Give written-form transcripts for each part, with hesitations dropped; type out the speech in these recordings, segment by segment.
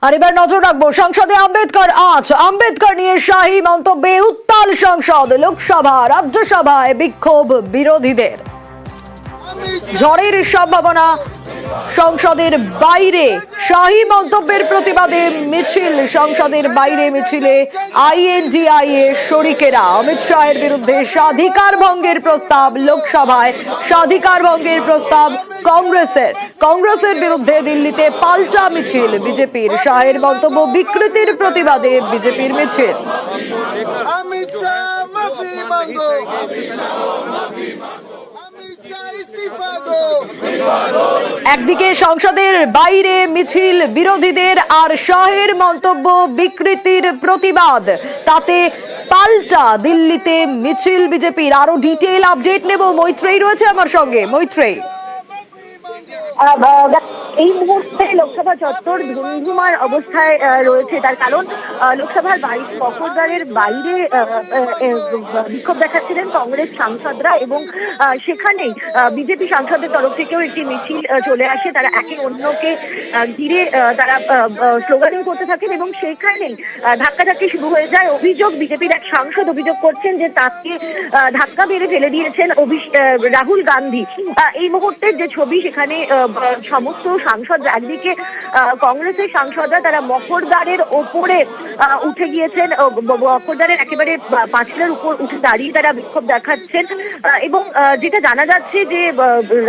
আর এবার নজর রাখবো সংসদে আম্বেদকর আম্বেদকর নিয়ে শাহী মন্তব্যে উত্তাল সংসদ, লোকসভা রাজ্যসভায় বিক্ষোভ বিরোধীদের। ঝড়ের সম্ভাবনা, সংসদের বাইরে শাহী মন্তব্যের প্রতিবাদে মিছিল, সংসদের বাইরে মিছিলে আইএনডিআইএ শরিকেরা। অমিত শাহের বিরুদ্ধে স্বাধিকার ভঙ্গের প্রস্তাব লোকসভায়, স্বাধিকার ভঙ্গের প্রস্তাব কংগ্রেসের বিরুদ্ধে দিল্লিতে পাল্টা মিছিল বিজেপির। শাহের মন্তব্য বিকৃতির প্রতিবাদে বিজেপির মিছিল। একদিকে সংসদের বাইরে মিছিল বিরোধীদের, আর শাহের মন্তব্য বিকৃতির প্রতিবাদ, তাতে পাল্টা দিল্লিতে মিছিল বিজেপির। আরো ডিটেইল আপডেট নেব, মৈত্রেয়ী রয়েছে আমার সঙ্গে। মৈত্রেয়ী, এই মুহূর্তে লোকসভা চত্বর ধুমধুমার অবস্থায় রয়েছে। তার কারণ লোকসভার মকরদ্বারের বাইরে বিক্ষোভ দেখাচ্ছিলেন কংগ্রেস সাংসদরা, এবং সেখানেই বিজেপি সাংসদের তরফ থেকেও একটি মিছিল চলে আসে। তারা একে অন্যকে ঘিরে তারা স্লোগানিং করতে থাকেন এবং সেখানেই ধাক্কাধাক্কি শুরু হয়ে যায়। অভিযোগ, বিজেপির এক সাংসদ অভিযোগ করছেন যে তাকে ধাক্কা মেরে ফেলে দিয়েছেন রাহুল গান্ধী। এই মুহূর্তের যে ছবি, সেখানে সমস্ত সাংসদ, একদিকে কংগ্রেসের সাংসদরা তারা মকরদ্বারের ওপরে উঠে গিয়েছেন, মকরদ্বারের একেবারে পাঁচিলের উপর উঠে দাঁড়িয়ে তারা বিক্ষোভ দেখাচ্ছেন। এবং যেটা জানা যাচ্ছে যে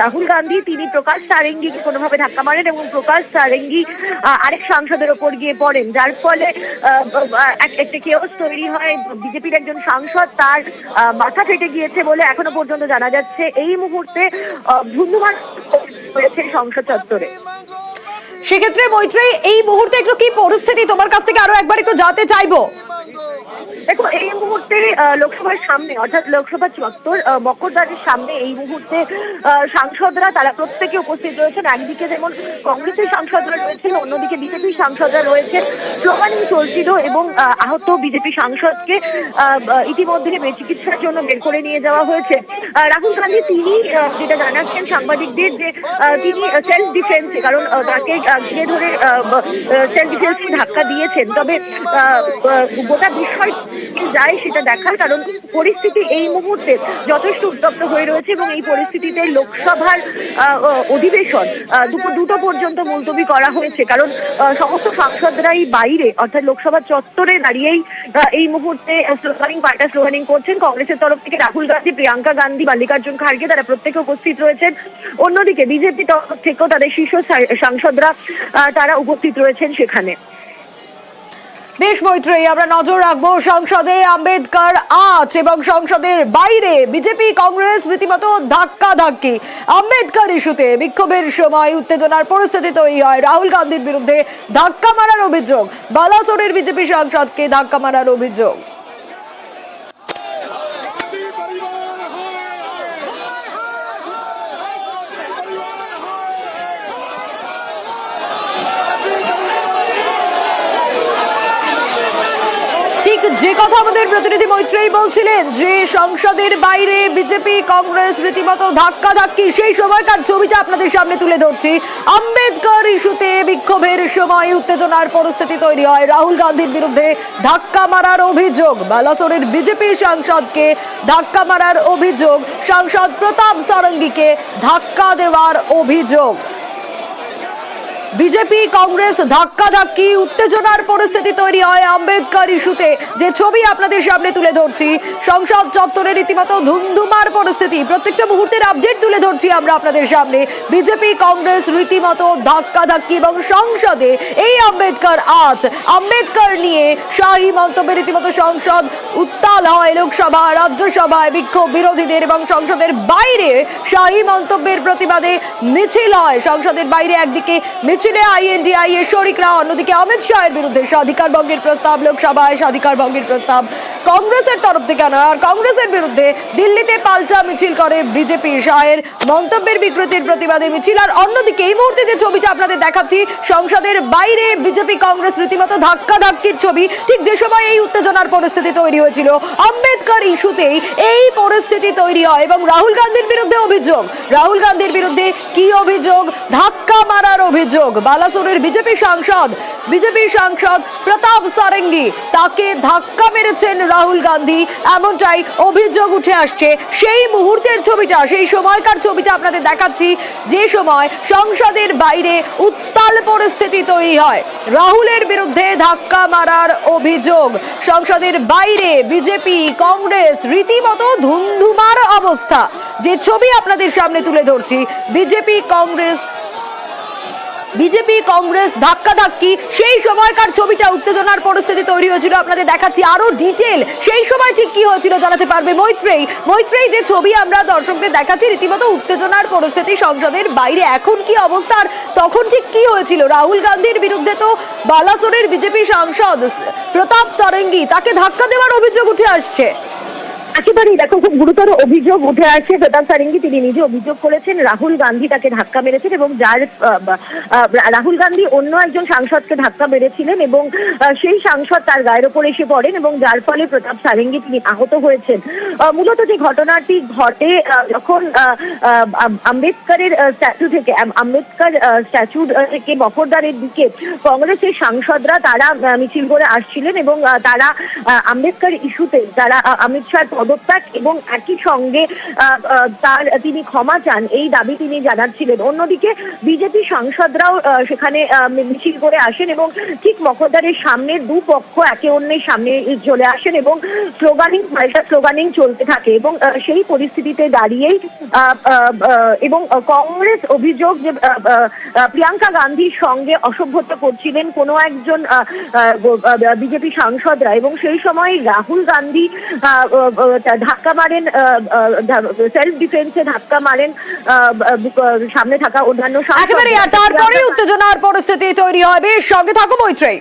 রাহুল গান্ধী তিনি প্রকাশ সারেঙ্গিকে কোনোভাবে ধাক্কা মারেন এবং প্রকাশ সারেঙ্গি আরেক সাংসদের ওপর গিয়ে পড়েন, যার ফলে একটা কেওস তৈরি হয়। বিজেপির একজন সাংসদ, তার মাথা ফেটে গিয়েছে বলে এখনো পর্যন্ত জানা যাচ্ছে। এই মুহূর্তে ধুন্ধুমার হয়েছে সংসদ চত্বরে। সেক্ষেত্রে মৈত্রেয়ী, এই মুহূর্তে একটু কি পরিস্থিতি তোমার কাছ থেকে আরো একবার একটু জানতে চাইবো। দেখো, এই মুহূর্তে লোকসভার সামনে, অর্থাৎ লোকসভা চত্বর মকরদ্বারের সামনে এই মুহূর্তে সাংসদরা তারা প্রত্যেকে উপস্থিত রয়েছেন। একদিকে যেমন কংগ্রেসের সাংসদরা রয়েছেন, অন্যদিকে বিজেপির সাংসদরা রয়েছেন। স্লোগানিং চলছিল এবং আহত বিজেপি সাংসদকে ইতিমধ্যে চিকিৎসার জন্য বের করে নিয়ে যাওয়া হয়েছে। রাহুল গান্ধী তিনি যেটা জানাচ্ছেন সাংবাদিকদের যে তিনি সেলফ ডিফেন্সে, কারণ তাকে ঘিরে ধরে সেলফ ডিফেন্সে ধাক্কা দিয়েছেন। তবে গোটা বিষয় যায় সেটা দেখার, কারণ পরিস্থিতি এই মুহূর্তে যথেষ্ট উত্তপ্ত হয়ে রয়েছে এবং এই পরিস্থিতিতে লোকসভার অধিবেশন দুপুর 2টা পর্যন্ত মুলতবি করা হয়েছে। কারণ সমস্ত সাংসদরাই বাইরে, অর্থাৎ লোকসভা চত্বরে দাঁড়িয়েই এই মুহূর্তে পাল্টা স্লোগানিং করছেন। কংগ্রেসের তরফ থেকে রাহুল গান্ধী, প্রিয়াঙ্কা গান্ধী, মাল্লিকার্জুন খাড়গে তারা প্রত্যেকে উপস্থিত রয়েছেন। অন্যদিকে বিজেপি তরফ থেকেও তাদের শীর্ষ সাংসদরা তারা উপস্থিত রয়েছেন সেখানে। বেশ মৈত্রেয়ী, আমরা নজর রাখবো সংসদে আম্বেদকর এবং সংসদের বাইরে বিজেপি কংগ্রেস রীতিমতো ধাক্কাধাক্কি। আম্বেদকর ইস্যুতে বিক্ষোভের সময় উত্তেজনার পরিস্থিতি তৈরি হয়। রাহুল গান্ধীর বিরুদ্ধে ধাক্কা মারার অভিযোগ, বালাসোরের বিজেপি সাংসদকে ধাক্কা মারার অভিযোগ। ঠিক যে কথা আমাদের প্রতিনিধি মৈত্রেয়ী বলছিলেন, যে সংসদের বাইরে বিজেপি কংগ্রেস রীতিমতো ধাক্কাধাক্কি, সেই সময়কার ছবিটা আপনাদের সামনে তুলে ধরছি। আম্বেদকর ইস্যুতে বিক্ষোভের সময় উত্তেজনার পরিস্থিতি তৈরি হয়। রাহুল গান্ধীর বিরুদ্ধে ধাক্কা মারার অভিযোগ, বালাসোরের বিজেপি সাংসদকে ধাক্কা মারার অভিযোগ, সাংসদ প্রতাপ সারঙ্গীকে ধাক্কা দেওয়ার অভিযোগ। বিজেপি কংগ্রেস ধাক্কাধাক্কি, উত্তেজনার পরিস্থিতি তৈরি হয় আম্বেদকর ইস্যুতে। যে ছবি আপনাদের সামনে তুলে ধরছি, সংসদ চত্বরে রীতিমতো ধুমধুমার পরিস্থিতি, প্রত্যেকটা মুহূর্তের আপডেট তুলে ধরছি আমরা আপনাদের সামনে। বিজেপি কংগ্রেস রীতিমতো ধাক্কাধাক্কি এবং সংসদে এই আম্বেদকর নিয়ে শাহী মন্তব্যে রীতিমতো সংসদ উত্তাল হয়। লোকসভা রাজ্যসভায় বিক্ষোভ বিরোধীদের এবং সংসদের বাইরে শাহী মন্তব্যের প্রতিবাদে মিছিল হয়। সংসদের বাইরে একদিকে মিছিলে আইএনডিআইএ শরিকরা, অন্যদিকে অমিত শাহের বিরুদ্ধে স্বাধিকার ভঙ্গের প্রস্তাব লোকসভায়, স্বাধিকার ভঙ্গের প্রস্তাব কংগ্রেসের তরফ থেকে নয়। আর কংগ্রেসের বিরুদ্ধে দিল্লিতে পাল্টা মিছিল করে বিজেপি। শাহের মন্তব্যের বিকৃতির প্রতিবাদে মিছিল। আর অন্যদিকে এই মুহূর্তে যে ছবিটা আপনাদের দেখাচ্ছি, সংসদের বাইরে বিজেপি কংগ্রেস রীতিমতো ধাক্কাধাক্কির ছবি। ঠিক যে সময় এই উত্তেজনার পরিস্থিতি তৈরি হয়েছিল, আম্বেদকর ইস্যুতেই এই পরিস্থিতি তৈরি হয়। এবং রাহুল গান্ধীর বিরুদ্ধে অভিযোগ, রাহুল গান্ধীর বিরুদ্ধে কি অভিযোগ? ধাক্কা মারার অভিযোগ। বালাসোরের বিজেপি সাংসদ প্রতাপ সারেঙ্গি, তাকে ধাক্কা মেরেছেন রাহুল গান্ধী, এমনটাই অভিযোগ উঠে আসছে। সেই মুহূর্তের ছবিটা, সেই সময়কার ছবিটা আপনাদের দেখাচ্ছি, যে সময় সংসদের বাইরে উত্তাল পরিস্থিতি তৈরি হয়। রাহুলের বিরুদ্ধে ধাক্কা মারার অভিযোগ। সংসদের বাইরে বিজেপি কংগ্রেস রীতিমতো ধুন্ধুমার অবস্থা। যে ছবি আপনাদের সামনে তুলে ধরছি, বিজেপি কংগ্রেস ধাক্কাধাক্কি, সেই সময়কার ছবিটা, উত্তেজনার পরিস্থিতি তৈরি হয়েছিল। আপনাদের দেখাচ্ছি আরো ডিটেল, সেই সময় ঠিক কি হয়েছিল জানাতে পারবে মৈত্রেয়ী। যে ছবি আমরা দর্শকদের দেখাচ্ছি, রীতিমতো উত্তেজনার পরিস্থিতি সংসদের বাইরে। এখন কি অবস্থা, আর তখন ঠিক কি হয়েছিল? রাহুল গান্ধীর বিরুদ্ধে তো বালাসোরের বিজেপি সাংসদ প্রতাপ সারেঙ্গি, তাকে ধাক্কা দেওয়ার অভিযোগ উঠে আসছে। একেবারেই দেখো, খুব গুরুতর অভিযোগ উঠে আসছে। প্রতাপ সারেঙ্গি তিনি নিজে অভিযোগ করেছেন রাহুল গান্ধী তাকে ধাক্কা মেরেছেন, এবং যার রাহুল গান্ধী অন্য একজন সাংসদকে ধাক্কা মেরেছিলেন, এবং সেই সাংসদ তার গায়ের ওপর এসে পড়েন, এবং যার ফলে প্রতাপ সারেঙ্গি তিনি আহত হয়েছেন। মূলত যে ঘটনাটি ঘটে, যখন আম্বেদকর স্ট্যাচু থেকে মফরদারের দিকে কংগ্রেসের সাংসদরা তারা মিছিল করে আসছিলেন, এবং তারা আম্বেদকর ইস্যুতে তারা অমিত শাহ পদত্যাগ এবং একই সঙ্গে তিনি ক্ষমা চান, এই দাবি তিনি জানাচ্ছিলেন। অন্যদিকে বিজেপি সাংসদরাও সেখানে মিছিল করে আসেন, এবং ঠিক মফরদারের সামনে দুপক্ষ একে অন্যের সামনে চলে আসেন, এবং স্লোগানিং চলতে থাকে। এবং সেই পরিস্থিতিতে দাঁড়িয়েই এবং কংগ্রেস অভিযোগ যে প্রিয়াঙ্কা গান্ধীর সঙ্গে অসভ্যতা করছিলেন কোনো একজন বিজেপি সাংসদরা, এবং সেই সময় রাহুল গান্ধী ধাক্কা মারেন, সেলফ ডিফেন্সে ধাক্কা মারেন সামনে থাকা অন্যান্য সাংসদ। একেবারে তারপরে উত্তেজনার পরিস্থিতি তৈরি হয়। বেশ, সঙ্গে থাকো মৈত্রেয়ী।